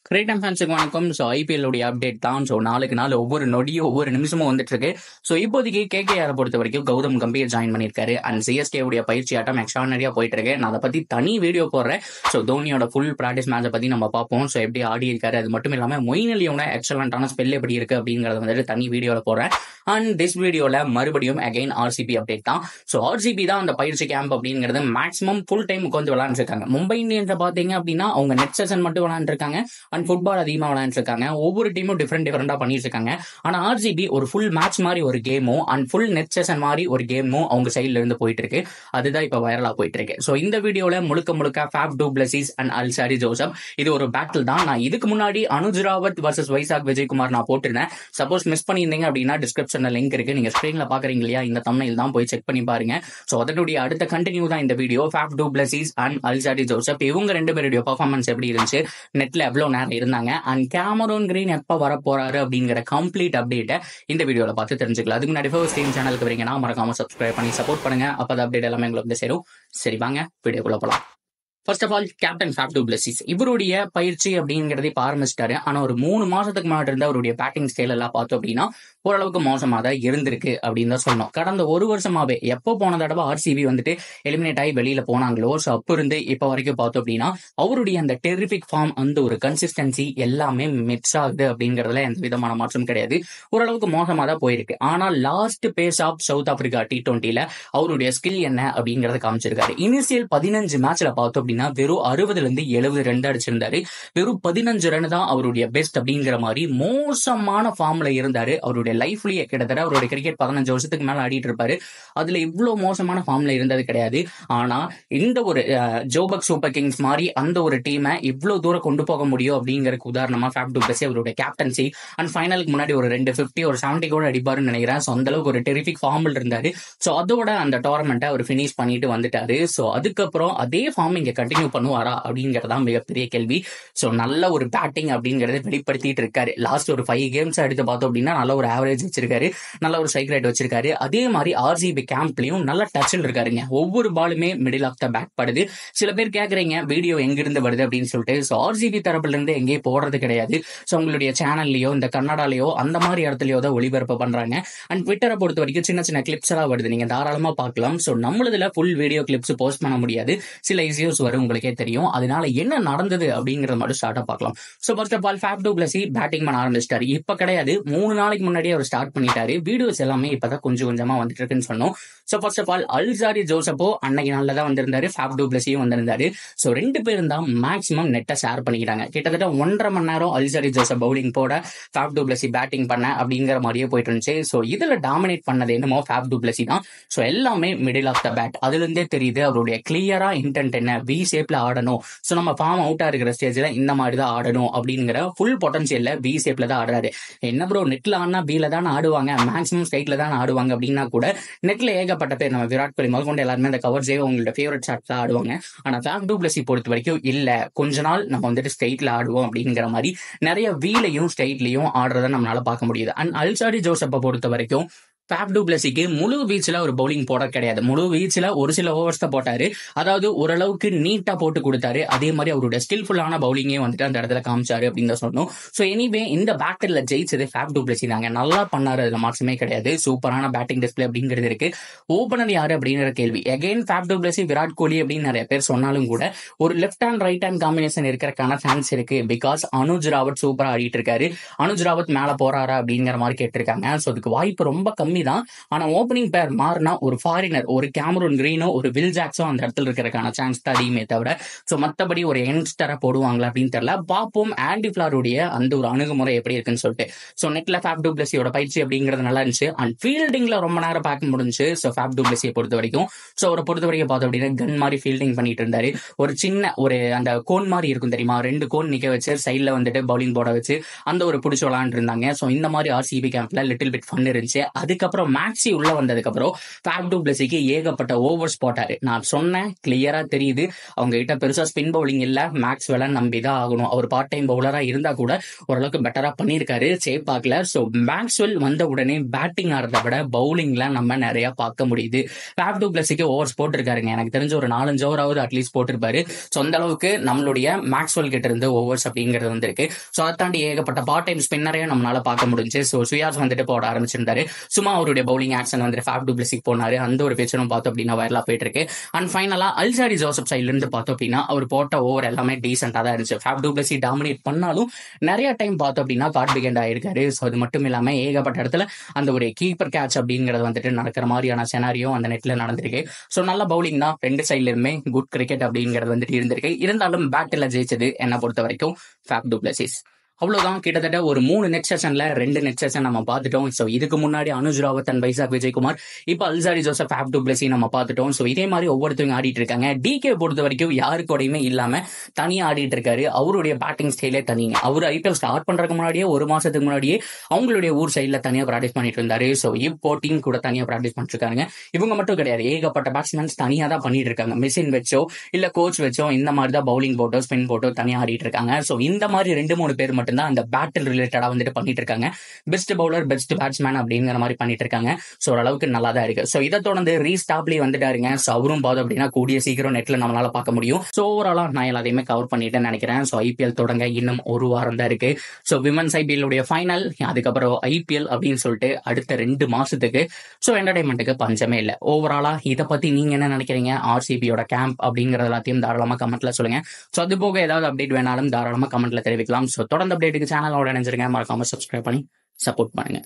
Great and ஃபேன்ஸுக்கு வணக்கம். So IPL உடைய அப்டேட் தான். ஸோ நாளுக்கு நாள் ஒவ்வொரு நொடியும் ஒவ்வொரு நிமிஷமும் வந்துட்டு இருக்கு. ஸோ இப்போதைக்கு கேகேஆரை பொறுத்த வரைக்கும் கௌதம் கம்பீர் ஜாயின் பண்ணியிருக்காரு. அண்ட் சிஎஸ்கே உடைய பயிற்சி ஆட்டம் எக்ஸ்ட்ரானரியா போயிட்டு இருக்கு. நான் அதை பத்தி தனி வீடியோ போடுறேன். ஸோ தோனியோட ஃபுல் ப்ராக்டிஸ் மேட்சை பத்தி நம்ம பார்ப்போம். ஸோ எப்படி ஆடி இருக்காரு, அது மட்டும் இல்லாமல் மொயின் அலியோட எக்ஸலண்டான ஸ்பெல் எப்படி இருக்கு அப்படிங்கறத வந்துட்டு தனி வீடியோவில் போடுறேன். அண்ட் திஸ் வீடியோல மறுபடியும் அகைன் ஆர்சிபி அப்டேட் தான். ஸோ ஆர்சிபி தான் அந்த பயிற்சி கேம்ப் அப்படிங்கிறது மேக்ஸிமம் ஃபுல் டைம் உட்காந்து விளையாண்டுருக்காங்க. மும்பை இந்தியன்ஸை பார்த்தீங்க அப்படின்னா அவங்க நெட் செஷன் மட்டும் விளையாண்டுருக்காங்க. அண்ட் ஃபுட்பால் அதிகமாக விளையாண்டுருக்காங்க. ஒவ்வொரு டீமும் டிஃப்ரெண்டா பண்ணிட்டு இருக்காங்க. ஆனா ஆர்சிபி ஒரு ஃபுல் மேட்ச் மாதிரி ஒரு கேமும் அண்ட் ஃபுல் நெட் செஷன் மாதிரி ஒரு கேமும் அவங்க சைட்ல இருந்து போயிட்டு இருக்கு. அதுதான் இப்ப வைரலா போயிட்டு இருக்கு. ஸோ இந்த வீடியோல முழுக்க ஃபேப் du Plessis and Alzarri Joseph இது ஒரு பேட்டில் தான். நான் இதுக்கு முன்னாடி அனுஜ் ராவத் வர்சஸ் வைசாக் விஜயகுமார் நான் போட்டிருந்தேன். சப்போஸ் மிஸ் பண்ணியிருந்தீங்க அப்படின்னா டிஸ்கிரிப்ஷன்ல லிங்க் இருக்கு. நீங்க ஸ்கிரீன்ல பாக்குறீங்க இல்லையா, இந்த தம்ப்நெயில் தான், போய் செக் பண்ணி பாருங்க. ஸோ அதனுடைய அடுத்த கண்டினியூ தான் இந்த video. ஃபேப் du Plessis and Alzarri Joseph இவங்க ரெண்டு பேருடைய பெர்ஃபார்மன்ஸ் எப்படி இருந்துச்சு, நெட்ல எவ்வளவு நேரம் இருந்தாங்க, அண்ட் கேமரூன் கிரீன் எப்ப வர போறாரு அப்படிங்கிற கம்ப்ளீட் அப்டேட்டை இந்த வீடியோல பார்த்து தெரிஞ்சுக்கலாம். அதுக்கு முன்னாடி ஃபர்ஸ்ட் டைம் சேனலுக்கு வரீங்கன்னா மறக்காம சப்ஸ்கிரைப் பண்ணி சப்போர்ட் பண்ணுங்க. அப்ப அப்டேட் எல்லாமே உங்களுக்கு வந்து சேரும். சரி வாங்க வீடியோக்குள்ள போலாம். First of all captain Faf du Plessis இவருடைய பயிற்சி அப்படிங்கிறத இப்ப ஆரம்பிச்சிட்டாரு. ஆனா ஒரு 3 மாசத்துக்கு முன்னாடி இருந்த அவருடைய பேட்டிங் ஸ்டைல் எல்லாம் பார்த்தோம் அப்படின்னா ஓரளவுக்கு மோசமா தான் இருந்திருக்கு அப்படின்னு தான் சொன்னோம். கடந்த ஒரு வருஷமாவே எப்போ போன தடவை ஆர்சிபி வந்துட்டு எலிமினேட் ஆகி வெளியில போனாங்களோ, ஸோ அப்போ இருந்து இப்ப வரைக்கும் பார்த்தோம் அப்படின்னா அவருடைய அந்த டெரிபிக் ஃபார்ம், அந்த ஒரு கன்சிஸ்டன்சி எல்லாமே மிக்ஸ் ஆகுது அப்படிங்கறதுல எந்த விதமான மாற்றம் கிடையாது. ஓரளவுக்கு மோசமா தான் போயிருக்கு. ஆனா last phase of South Africa T20ல அவருடைய ஸ்கில் என்ன அப்படிங்கறத காமிச்சிருக்காரு. இனிஷியல் 15 மேட்ச்ல பார்த்தோம் அப்படின்னா வெறும் 60ல இருந்து 70 ரன் அடிச்சிருந்தாரு. வெறும் 15 ரன் தான் அவருடைய பெஸ்ட் அப்படிங்கிற மாதிரி மோசமான ஃபார்ம்ல இருந்தாரு. அவருடைய லைஃப்லயே கிட்டத்தட்ட அவருடைய கிரிக்கெட் 15 வருஷத்துக்கு மேல ஆடிட்டு இருப்பாரு. அதுல இவ்வளவு மோசமான ஃபார்ம்ல இருந்தது கிடையாது. ஆனா இந்த ஒரு ஜோபக் சூப்பர் கிங்ஸ் மாதிரி அந்த ஒரு டீமை இவ்வளவு தூரம் கொண்டு போக முடியும் அப்படிங்கறதுக்கு உதாரணமா ஃபேப் டு பிளஸிஸ் அவருடைய கேப்டன்சி அண்ட் ஃபைனலுக்கு முன்னாடி ஒரு 250 ஒரு 70 கூட அடிப்பாருன்னு நினைக்கிறேன். ஸோ அந்த அளவுக்கு ஒரு டெரிபிக் ஃபார்ம்ல இருந்தாரு. ஸோ அதோட அந்த டோர்னமெண்ட்டை அவர் பினிஷ் பண்ணிட்டு வந்துட்டாரு. ஸோ அதுக்கப்புறம் அதே ஃபார்ம் இங்க கண்டினியூ பண்ணுவாரா அப்படிங்கறதா மிகப்பெரிய கேள்வி. ஸோ நல்ல ஒரு பேட்டிங் அப்படிங்கறத வெளிப்படுத்திட்டு இருக்காரு. லாஸ்ட் ஒரு 5 கேம்ஸ் எடுத்து பார்த்தோம் அப்படின்னா நல்ல ஒரு ஆவரேஜ் வச்சிருக்காரு, நல்ல ஒரு ஸ்ட்ரைக் ரேட் வச்சிருக்காரு. அதே மாதிரி ஆர்சிபி கேம்ப்லயும் நல்ல டச்சில் இருக்காருங்க. ஒவ்வொரு பாலுமே மிடில் ஆஃப் த பேக் படுது. சில பேர் கேக்குறீங்க வீடியோ எங்கிருந்து வருது அப்படின்னு சொல்லிட்டு. ஸோ ஆர்சிபி தரப்புல இருந்து எங்கேயும் போடுறது கிடையாது. ஸோ உங்களுடைய சேனல்லையோ இந்த கன்னடாலையோ அந்த மாதிரி இடத்துலயோ தான் ஒளிபரப்பு பண்றாங்க. அண்ட் ட்விட்டரை பொறுத்த வரைக்கும் சின்ன கிளிப்ஸ் எல்லாம் வருது, நீங்க தாராளமா பார்க்கலாம். ஸோ நம்மளதுல ஃபுல் வீடியோ கிளிப்ஸ் போஸ்ட் பண்ண முடியாது, சில இஷ்யூஸ் வரும், உங்களுக்கே தெரியும். அதனால என்ன நடந்தது அப்படிங்கறத மட்டும் ஸ்டார்ட்டா பார்க்கலாம். So first of all Faf du Plessis batting பண்ண ஆரம்பிச்சிட்டாரு. இப்ப கிடையாது, 3 நாளைக்கு முன்னாடியே அவர் ஸ்டார்ட் பண்ணிட்டாரு. வீடியோஸ் எல்லாமே இப்பதான் கொஞ்சமா வந்துட்டு இருக்குன்னு சொன்னோம். So first of all Alzarri ஜோசப்போ அன்னைக்கு நாள்ல தான் வந்திருந்தாரு, ஃபேப் டு பிளஸியும் வந்திருந்தாரு. ஸோ 2 பேரும் தான் மேக்ஸிமம் நெட்டை ஷேர் பண்ணிக்கிறாங்க. கிட்டத்தட்ட 1.5 மணி நேரம் அல்சாரி ஜோசப் பவுலிங் போட, ஃபேப் டு பிளஸிஸ் பேட்டிங் பண்ண அப்படிங்கிற மாதிரியே போயிட்டு இருந்துச்சு. ஸோ இதுல டாமினேட் பண்ணது என்னமோ ஃபேப் டு பிளஸிஸ் தான். ஸோ எல்லாமே மிடில் ஆஃப் த பேட். அதுல இருந்தே தெரியுது அவருடைய கிளியரா இன்டென்ட் என்ன, வி ஷேப்ல ஆடணும். ஸோ நம்ம ஃபார்ம் அவுட்டா இருக்கிற ஸ்டேஜ்ல இந்த மாதிரி தான் ஆடணும் அப்படிங்கிற ஃபுல் பொட்டன்ஷியல்ல வி ஷேப்ல தான் ஆடுறாரு. என்ன ப்ரோ நெட்ல ஆனா பில தான் ஆடுவாங்க, மேக்ஸிமம் ஸ்ட்ரைட்ல தான் ஆடுவாங்க அப்படின்னா கூட நெட்ல ஏகப்பட்ட பேர், நம்ம விராட் கோலி முதல் கொண்டு எல்லாருமே அந்த கவர் சேவ் அவங்களோட ஃபேவரட் ஷாட் தான் ஆடுவாங்க. ஆனா ஃபேப் டு பிளஸிஸ் பொறுத்த வரைக்கும் இல்ல, கொஞ்ச நாள் நம்ம வந்துட்டு ஸ்ட்ரைட்ல ஆடுவோம் அப்படிங்கிற மாதிரி நிறைய வீலையும் ஸ்ட்ரைட்லயும் ஆடுறத நம்மளால பார்க்க முடியுது. அண்ட் அல்சாரி ஜோசப்பை பொறுத்த வரைக்கும் ஃபேப் டு பிளஸிஸ்க்கு முழு வீச்சில் ஒரு பவுலிங் போட கிடையாது. முழு வீச்சில் ஒரு சில ஓவர்ஸ் தான் போட்டாரு. அதாவது ஓரளவுக்கு நீட்டா போட்டு கொடுத்தாரு. அதே மாதிரி அவருடைய ஸ்கில்ஃபுல்லான பவுலிங்கே வந்துட்டு அந்த இடத்துல காமிச்சாரு அப்படின்னு தான் சொன்னோம். ஸோ எனிவே இந்த பேட்டில் ஜெயிச்சது ஃபேப் டு பிளஸிஸ் தாங்க. நல்லா பண்ணாரு, அதுல மாற்றமே கிடையாது. சூப்பரான பேட்டிங் டிஸ்பிளே அப்படிங்கிறது இருக்கு. ஓபனர் யாரு அப்படிங்கிற கேள்வி again Faf du Plessis Virat Kohli அப்படின்னு நிறைய பேர் சொன்னாலும் கூட ஒரு left hand right hand combination இருக்கிறக்கான சான்ஸ் இருக்கு. பிகாஸ் அனுஜ் ராவத் சூப்பரா ஆடிட்டு இருக்காரு. அனுஜ் ராவத் மேல போறாரா அப்படிங்கிற மாதிரி கேட்டிருக்காங்க. ஸோ அதுக்கு வாய்ப்பு ரொம்ப கம்மி தான். ஆனா ஓப்பனிங் பேர் மாறினா ஒரு ஃபாரினர், ஒரு கேமரூன் கிரீனோ ஒரு வில் ஜாக்ஸோ அந்த இடத்துல இருக்கிறதுக்கான சான்ஸ் தான் அதிகமே தவிர ஸோ மற்றபடி ஒரு யங்ஸ்டரை போடுவாங்களா அப்படின்னு தெரியல. பார்ப்போம் ஆண்டி ஃபிளாருடைய அந்த ஒரு அணுகுமுறை எப்படி இருக்குன்னு சொல்லிட்டு. ஸோ நெட்ல ஃபேப் டு பிளஸியோட பயிற்சி அப்படிங்கிறது நல்லா இருந்துச்சு. அண்ட் ஃபீல்டிங்ல ரொம்ப நேரம் பார்க்க முடிஞ்சு. ஸோ ஃபேப் டு பிளஸியை பொறுத்த வரைக்கும் அவரை பொறுத்த வரைக்கும் பார்த்தோம் அப்படின்னா கன் மாதிரி ஃபீல்டிங் பண்ணிட்டு இருந்தாரு. ஒரு சின்ன ஒரு அந்த கோன் மாதிரி இருக்கும் தெரியுமா, 2 கோன் நிக்க வச்சு சைட்ல வந்துட்டு பவுலிங் போட வச்சு அந்த ஒரு பிடிச்சி விளாண்டு இருந்தாங்க. ஸோ இந்த மாதிரி ஆர்சிபி கேம்ப்ல லிட்டில் பிட் ஃபன் இருந்துச்சு. அதுக்கப்புறம் அதுக்கப்புறம் மேக்ஸி உள்ள வந்ததுக்கு அப்புறம் ஃபேப் டு பிளஸிக்கு ஏகப்பட்ட ஓவர்ஸ் போட்டாரு. நான் சொன்னேன், கிளியரா தெரியுது அவங்க கிட்ட பெருசா ஸ்பின் பவுலிங் இல்ல, மேக்ஸ் வெல நம்பி தான் ஆகணும். அவர் பார்ட் டைம் பவுலரா இருந்தா கூட ஓரளவுக்கு பெட்டரா பண்ணிருக்காரு சேப்பாக்ல. சோ மேக்ஸ்வெல் வந்த உடனே பேட்டிங் ஆடுறத விட பவுலிங்ல நம்ம நிறைய பார்க்க முடியுது. ஃபேப் டு பிளஸிக்கு ஓவர்ஸ் போட்டிருக்காருங்க, எனக்கு தெரிஞ்ச ஒரு 4-5 ஓவராவது அட்லீஸ்ட் போட்டிருப்பாரு. சொந்த அளவுக்கு நம்மளுடைய மேக்ஸ்வெல் கிட்ட இருந்து ஓவர்ஸ் அப்படிங்கிறது வந்திருக்கு. சோ அதை தாண்டி ஏகப்பட்ட பார்ட் டைம் ஸ்பின்னரையும் நம்மளால பார்க்க முடிஞ்சு. சோ சுயாஸ் வந்துட்டு போட ஆரம்பிச்சிருந்தாரு. சும்மா அவருடைய பவுலிங் ஆக்ஷன் வந்துட்டு ஃபேப் டு பிளஸிக்கு போனாரு. அந்த ஒரு பேச்சரும் பார்த்தோம் அப்படின்னா வைரலா போயிட்டு இருக்கு. அண்ட் ஃபைனலா அல்சாரி ஜோசப் சைட்ல இருந்து பார்த்தோம் அப்படின்னா அவர் போட்ட ஓவர் எல்லாமே டீசென்டா தான் இருந்துச்சு. ஃபேப் டு பிளஸி டாமினேட் பண்ணாலும் நிறைய டைம் பார்த்தோம் அப்படின்னா கார்ட்பிகேண்ட் ஆயிருக்காரு. ஸோ அது மட்டும் இல்லாம ஏகப்பட்ட இடத்துல அந்த ஒரு கீப்பர் கேட்ச் அப்படிங்கிறது வந்துட்டு நடக்கிற மாதிரியான செனாரியோ அந்த நெட்ல நடந்திருக்கு. ஸோ நல்ல பவுலிங் தான், 2 சைட்லயுமே குட் கிரிக்கெட் அப்படிங்கிறது வந்துட்டு இருந்திருக்கு. இருந்தாலும் பேட்டில் ஜெயிச்சது என்னை பொறுத்த வரைக்கும் ஃபேப் டு பிளஸிஸ். அவ்வளவுதான், கிட்டத்தட்ட ஒரு 3 நெட் செஷன்ல 2 நெட் செஷன் நம்ம பார்த்துட்டோம். ஸோ இதுக்கு முன்னாடி அனுஜ் ராவத் அண்ட் வைசாக் விஜயகுமார், இப்போ அல்சாரி ஜோசப், ஃபேப் டு பிளஸி நம்ம பார்த்துட்டோம். ஸோ இதே மாதிரி ஒவ்வொருத்தவங்க ஆடிட்டு இருக்காங்க. டிகே பொறுத்த வரைக்கும் யாருக்கூடையுமே இல்லாம தனியா ஆடிட்டு இருக்காரு. அவருடைய பேட்டிங் ஸ்டைலே தனிங்க. அவர் ஐபிஎல் ஸ்டார்ட் பண்றதுக்கு முன்னாடியே 1 மாசத்துக்கு முன்னாடியே அவங்களுடைய ஊர் சைட்ல தனியா பிராக்டிஸ் பண்ணிட்டு இருந்தாரு. ஸோ இப்போ டீம் கூட தனியா பிராக்டிஸ் பண்ணிட்டு இருக்காங்க. இவங்க மட்டும் கிடையாது, ஏகப்பட்ட பேட்ஸ்மேன்ஸ் தனியா தான் பண்ணிட்டு இருக்காங்க. மிஷின் வச்சோ இல்ல கோச் வச்சோ இந்த மாதிரி தான் பவுலிங் போட்டோ ஸ்பின் போட்டோ தனியா ஆடிட்டு இருக்காங்க. ஸோ இந்த மாதிரி 2-3 பேர் மட்டும்தான் அந்த பேட்டில் ரிலேட்டடா வந்துட்டு பண்ணிட்டு இருக்காங்க. பெஸ்ட் பவுலர் பெஸ்ட் பேட்ஸ்மேன் அப்படிங்கிற மாதிரி பண்ணிட்டு இருக்காங்க. ஸோ ஓரளவுக்கு நல்லா தான் இருக்கு. ஸோ இதை தொடர்ந்து ரீஸ்டாப்லி வந்துட்டாருங்க. ஸோ அவரும் பார்த்தோம் அப்படின்னா கூடிய சீக்கிரம் நெட்ல நம்மளால பார்க்க முடியும். ஸோ ஓவராலா நான் எல்லாத்தையுமே கவர் பண்ணிட்டேன்னு நினைக்கிறேன். ஸோ ஐபிஎல் தொடங்க இன்னும் 1 வாரம் தான் இருக்கு. ஸோ விமன்ஸ் ஐபிஎல் உடைய ஃபைனல், அதுக்கப்புறம் ஐபிஎல் அப்படின்னு சொல்லிட்டு அடுத்த 2 மாசத்துக்கு ஸோ என்டர்டைன்மெண்ட்டுக்கு பஞ்சமே இல்லை. ஓவராலா இதை பத்தி நீங்க என்ன நினைக்கிறீங்க? ஆர்சிபியோட கேம்ப் அப்படிங்கிற எல்லாத்தையும் தாராளமா கமெண்ட்ல சொல்லுங்க. ஸோ அது போக ஏதாவது அப்டேட் வேணாலும் தாராளமா கமெண்ட்ல தெரிவிக்கலாம். ஸோ தொடர்ந்து அப்டேட்டுக்கு சேனலோட இணைஞ்சிருங்க, மறக்காம சப்ஸ்கிரைப் பண்ணி சப்போர்ட் பண்ணுங்க.